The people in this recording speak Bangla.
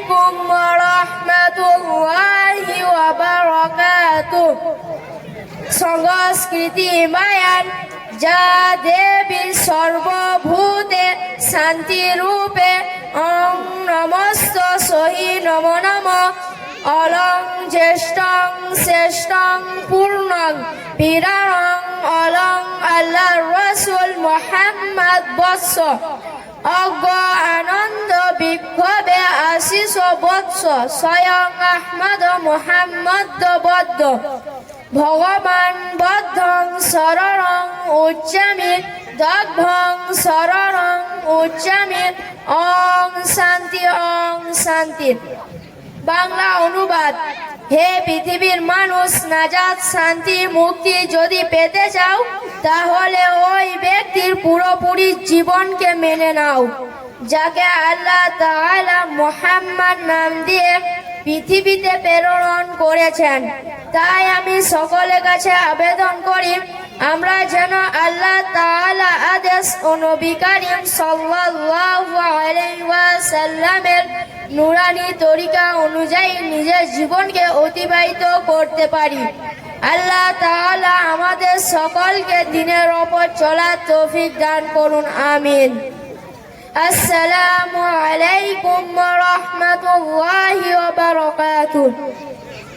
আলাইকুম ওয়া রাহমাতুল্লাহি ওয়া বারাকাতুহু। সংস্কৃতি মায়ান যা দেবীর সর্বভূতে শান্তি রূপে ওং নমস্ত সহি নমো নমঃ অলং জ্যেষ্ঠং শ্রেষ্ঠং পূর্ণং বিরারং অলং আল্লাহর রাসূল মুহাম্মদ বৎস অজ্ঞ আনন্দ বিক্ষোভে আশিস বৎস স্বয়ং আহমদ মুহাম্মদ বদ্ধ ভগবান বদ্ধং শরণং উচ্চামি দগ্ভং শরণং উচ্চামি ওং শান্তি। বাংলা অনুবাদ। হে পৃথিবীর মানুষ, নাজাত শান্তি মুক্তি যদি পেতে চাও তাহলে ওই ব্যক্তির পুরোপুরি জীবনকে মেনে নাও যাকে আল্লাহ তাআলা মুহাম্মদ নাম দিয়ে পৃথিবীতে প্রেরণ করেছেন। তাই আমি সকলের কাছে আবেদন করি আমরা যেন আল্লাহ তাআলা আদেশ ও নবী করিম সাল্লাল্লাহু আলাইহি ওয়াসাল্লামের নুরানি তরিকা অনুযায়ী নিজের জীবনকে অতিবাহিত করতে পারি। আল্লাহ তাআলা আমাদের সকলকে দ্বীনের ওপর চলার তৌফিক দান করুন, আমিন। আসসালামু আলাইকুম ওয়া রাহমাতুল্লাহি ওয়া বারাকাতুহু।